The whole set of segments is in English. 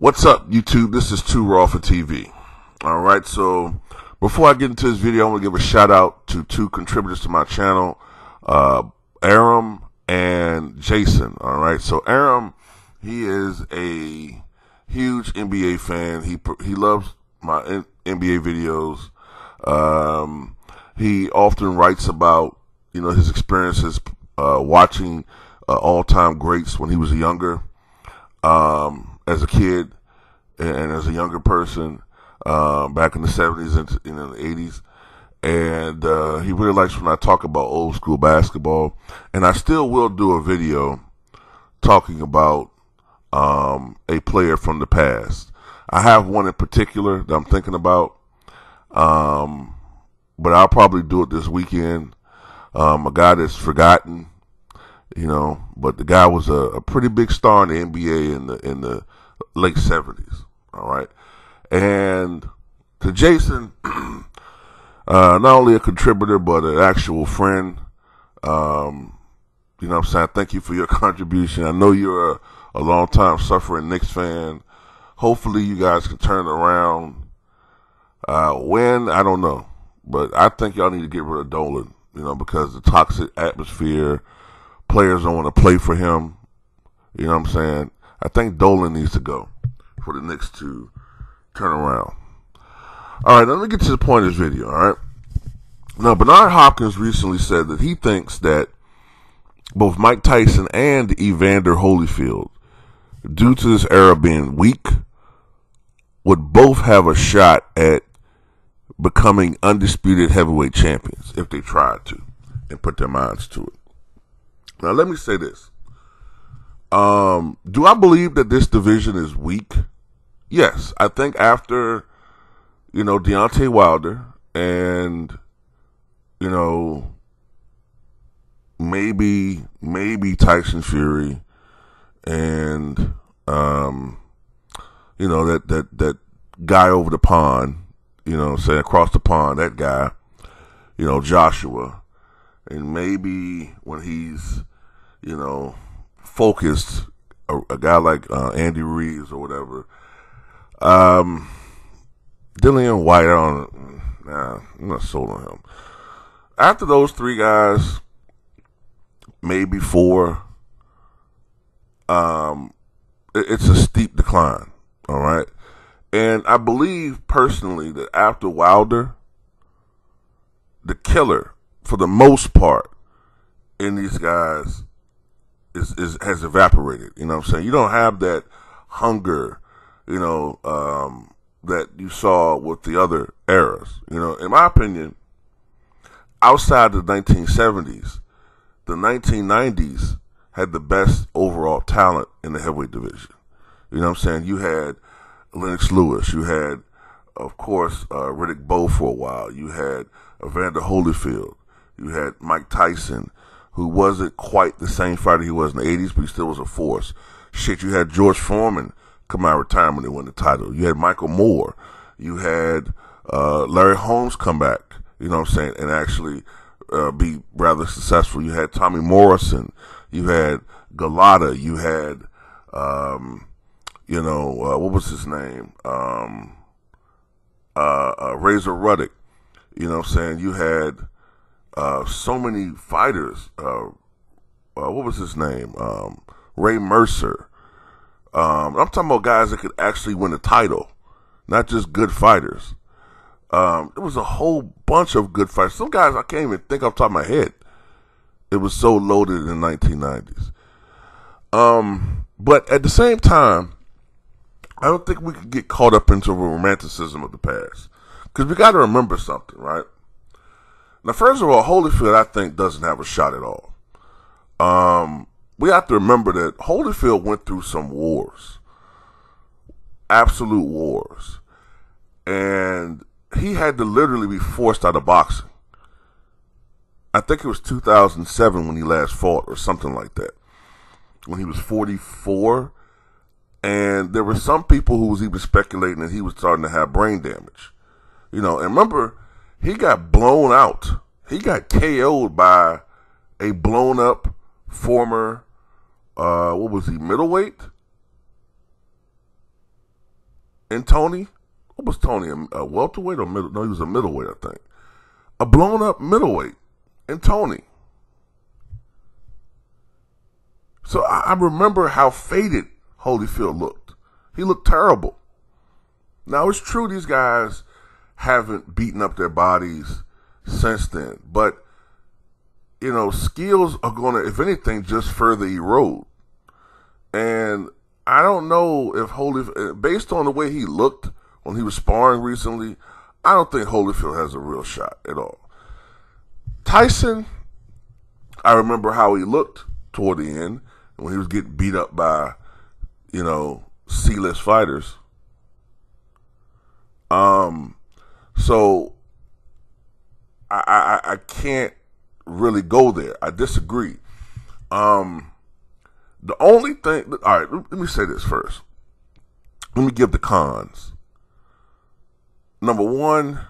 What's up, YouTube? This is Too Raw for TV. All right, so before I get into this video, I want to give a shout out to two contributors to my channel, Aram and Jason. All right, so Aram, he is a huge NBA fan. He loves my NBA videos. He often writes about his experiences watching all-time greats when he was younger. As a kid and as a younger person, back in the 70s and the 80s. And he really likes when I talk about old school basketball. And I still will do a video talking about a player from the past. I have one in particular that I'm thinking about, but I'll probably do it this weekend. A guy that's forgotten, but the guy was a pretty big star in the NBA in the late 70s. All right. And to Jason, not only a contributor, but an actual friend, I'm saying? Thank you for your contribution. I know you're a long-time suffering Knicks fan. Hopefully you guys can turn it around. When, I don't know. But I think y'all need to get rid of Dolan, because the toxic atmosphere, players don't want to play for him. You know what I'm saying? I think Dolan needs to go for the Knicks to turn around. All right, let me get to the point of this video, all right? Now, Bernard Hopkins recently said that he thinks that both Mike Tyson and Evander Holyfield, due to this era being weak, would both have a shot at becoming undisputed heavyweight champions if they tried to and put their minds to it. Now, let me say this. Do I believe that this division is weak? Yes. I think after, Deontay Wilder and, maybe Tyson Fury and, that guy over the pond, say across the pond, that guy, Joshua, and maybe when he's, focused, a guy like Andy Reeves or whatever. Dillian White, I'm not sold on him. After those three guys, maybe four, it's a steep decline, all right? And I believe personally that after Wilder, the killer, for the most part, in these guys has evaporated. You know what I'm saying? You don't have that hunger, that you saw with the other eras. In my opinion, outside the 1970s, the 1990s had the best overall talent in the heavyweight division. You know what I'm saying? You had Lennox Lewis. You had, of course, Riddick Bowe for a while. You had Evander Holyfield. You had Mike Tyson, who wasn't quite the same fighter he was in the 80s, but he still was a force. Shit, you had George Foreman come out of retirement and win the title. You had Michael Moore. You had Larry Holmes come back, and actually be rather successful. You had Tommy Morrison. You had Galata. You had, what was his name? Razor Ruddock. You had so many fighters. What was his name? Ray Mercer. I'm talking about guys that could actually win a title, not just good fighters. It was a whole bunch of good fighters. Some guys I can't even think off the top of my head. It was so loaded in the 1990s. But at the same time, I don't think we could get caught up into the romanticism of the past, because we got to remember something, right? Now, first of all, Holyfield, I think, doesn't have a shot at all. We have to remember that Holyfield went through some wars, absolute wars, and he had to literally be forced out of boxing. I think it was 2007 when he last fought, or something like that, when he was 44, and there were some people who was even speculating that he was starting to have brain damage. And remember, he got blown out. He got KO'd by a blown up former, middleweight? And Tony, what was Tony, a welterweight or middle? No, he was a middleweight, I think. A blown up middleweight in Tony. So I remember how faded Holyfield looked. He looked terrible. Now, it's true these guys haven't beaten up their bodies since then. But, you know, skills are going to, if anything, just further erode. And I don't know if Holyfield, based on the way he looked when he was sparring recently, I don't think Holyfield has a real shot at all. Tyson, I remember how he looked toward the end when he was getting beat up by, you know, C-list fighters. So I can't really go there. I disagree. The only thing, all right, let me say this first. Let me give the cons. Number one,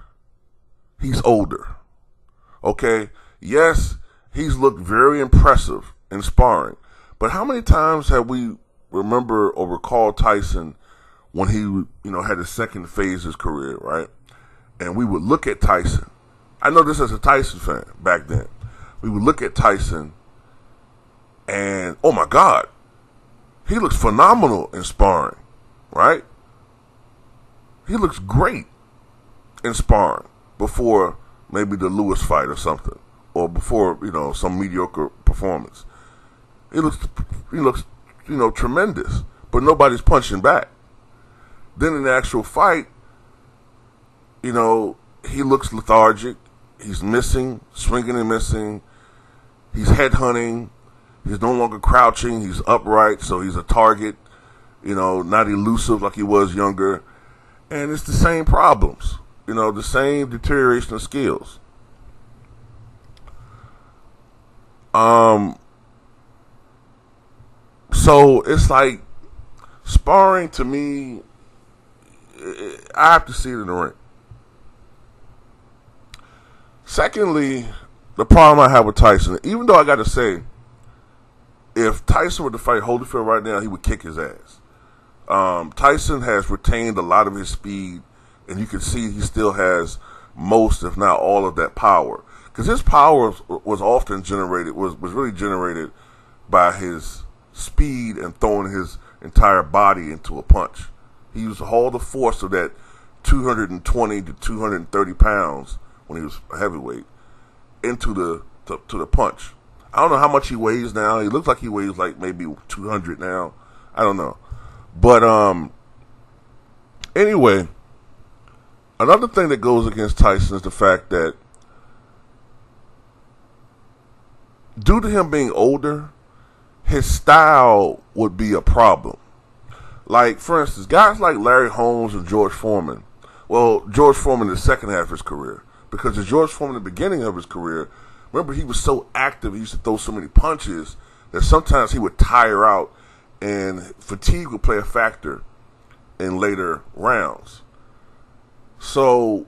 he's older. Okay? Yes, he's looked very impressive in sparring. But how many times have we remember or recall Tyson when he, you know, had his second phase of his career, right? And we would look at Tyson. I know this as a Tyson fan back then. We would look at Tyson and, oh my God, he looks phenomenal in sparring, right? He looks great in sparring before maybe the Lewis fight or something, or before, you know, some mediocre performance. He looks, you know, tremendous, but nobody's punching back. Then in the actual fight, you know, he looks lethargic. He's missing, swinging and missing. He's headhunting. He's no longer crouching. He's upright, so he's a target, you know, not elusive like he was younger. And it's the same problems, you know, the same deterioration of skills. So it's like sparring to me, I have to see it in the ring. Secondly, the problem I have with Tyson, even though I got to say, if Tyson were to fight Holyfield right now, he would kick his ass. Tyson has retained a lot of his speed, and you can see he still has most, if not all, of that power. Because his power was often generated, was really generated by his speed and throwing his entire body into a punch. He used all the force of that 220 to 230 pounds when he was a heavyweight into the punch. I don't know how much he weighs now. He looks like he weighs like maybe 200 now. I don't know. But anyway, another thing that goes against Tyson is the fact that due to him being older, his style would be a problem. Like, for instance, guys like Larry Holmes and George Foreman. Well, George Foreman in the second half of his career. Because the George Foreman in the beginning of his career, remember, he was so active, he used to throw so many punches that sometimes he would tire out and fatigue would play a factor in later rounds. So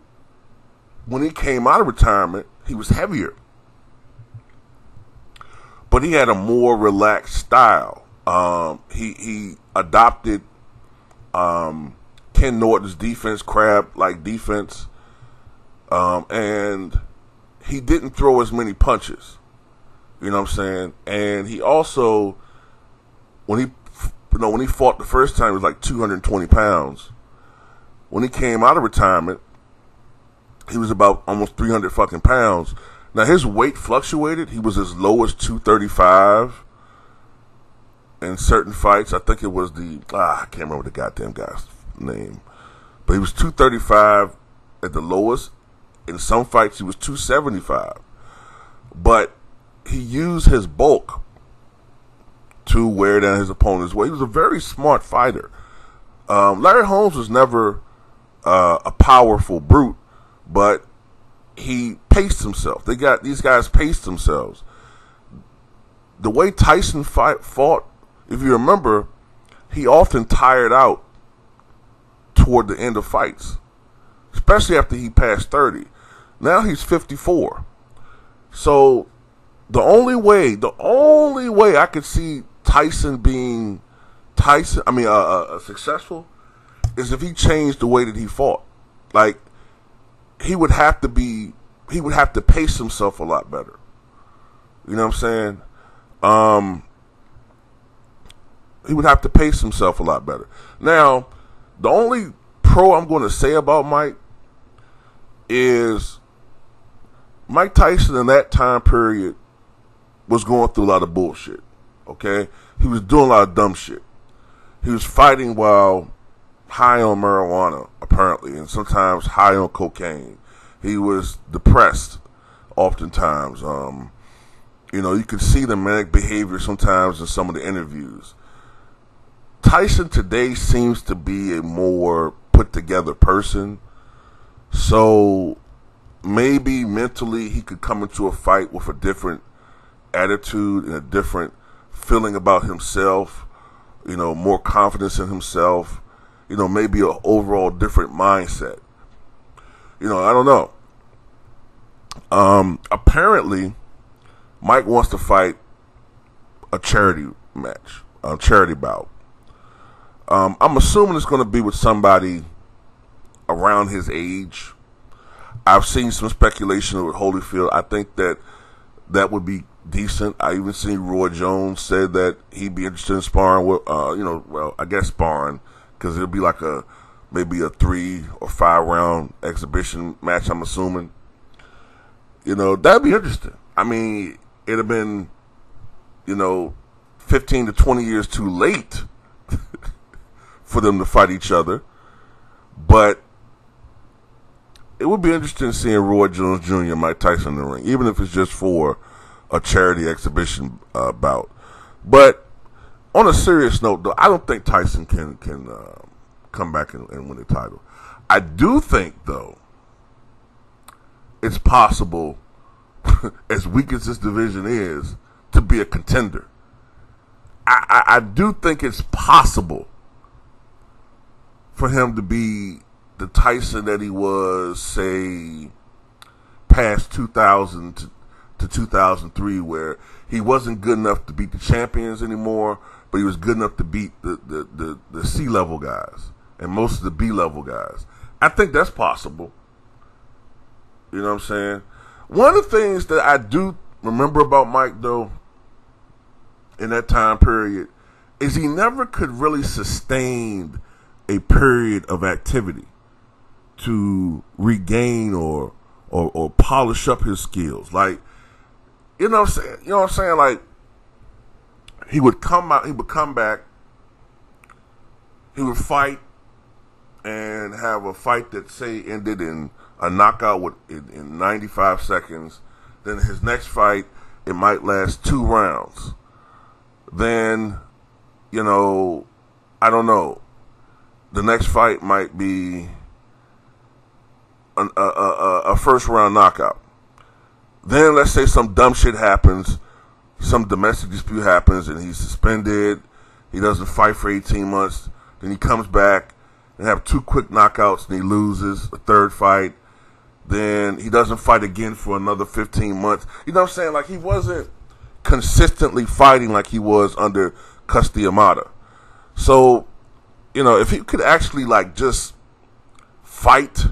when he came out of retirement, he was heavier. But he had a more relaxed style. He adopted Ken Norton's defense, crab-like defense. And he didn't throw as many punches. You know what I'm saying? And he also, when he fought the first time, he was like 220 pounds. When he came out of retirement, he was about almost 300 fucking pounds. Now, his weight fluctuated. He was as low as 235 in certain fights. I think it was I can't remember the goddamn guy's name. But he was 235 at the lowest. In some fights, he was 275. But he used his bulk to wear down his opponent's weight. He was a very smart fighter. Larry Holmes was never a powerful brute, but he paced himself. These guys paced themselves. The way Tyson fought, if you remember, he often tired out toward the end of fights, especially after he passed 30. Now he's 54. So the only way I could see Tyson being successful is if he changed the way that he fought. Like, he would have to pace himself a lot better. You know what I'm saying? He would have to pace himself a lot better. Now, the only pro I'm going to say about Mike is Mike Tyson in that time period was going through a lot of bullshit. Okay? He was doing a lot of dumb shit. He was fighting while high on marijuana, apparently, and sometimes high on cocaine. He was depressed oftentimes. You could see the manic behavior sometimes in some of the interviews. Tyson today seems to be a more put-together person. So maybe mentally he could come into a fight with a different attitude and a different feeling about himself, more confidence in himself, maybe an overall different mindset. I don't know. Apparently, Mike wants to fight a charity match, a charity bout. I'm assuming it's going to be with somebody around his age. I've seen some speculation with Holyfield. I think that would be decent. I even seen Roy Jones said that he'd be interested in sparring with, I guess sparring, because it'll be like maybe a 3 or 5 round exhibition match, I'm assuming. That'd be interesting. I mean, it'd have been, 15 to 20 years too late for them to fight each other. But it would be interesting seeing Roy Jones Jr. and Mike Tyson in the ring, even if it's just for a charity exhibition bout. But on a serious note, though, I don't think Tyson can come back and win the title. I do think, though, it's possible, as weak as this division is, to be a contender. I do think it's possible for him to be the Tyson that he was, say, past 2000 to 2003, where he wasn't good enough to beat the champions anymore, but he was good enough to beat the C-level guys and most of the B-level guys. I think that's possible. You know what I'm saying? One of the things that I do remember about Mike, though, in that time period, is he never could really sustain a period of activity to regain or polish up his skills. Like, you know what I'm saying? Like, he would come out, he would come back, he would fight and have a fight that, say, ended in a knockout in 95 seconds. Then his next fight, it might last 2 rounds. Then, I don't know. The next fight might be a first round knockout. Then let's say some dumb shit happens, some domestic dispute happens, and he's suspended. He doesn't fight for 18 months. Then he comes back and have 2 quick knockouts, and he loses a third fight. Then he doesn't fight again for another 15 months. You know what I'm saying? Like, he wasn't consistently fighting like he was under Cus D'Amato. So, if he could actually, like, just fight.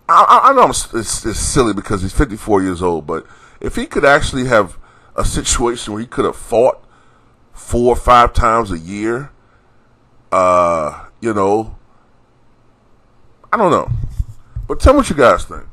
I know it's silly because he's 54 years old, but if he could actually have a situation where he could have fought 4 or 5 times a year, I don't know. But tell me what you guys think.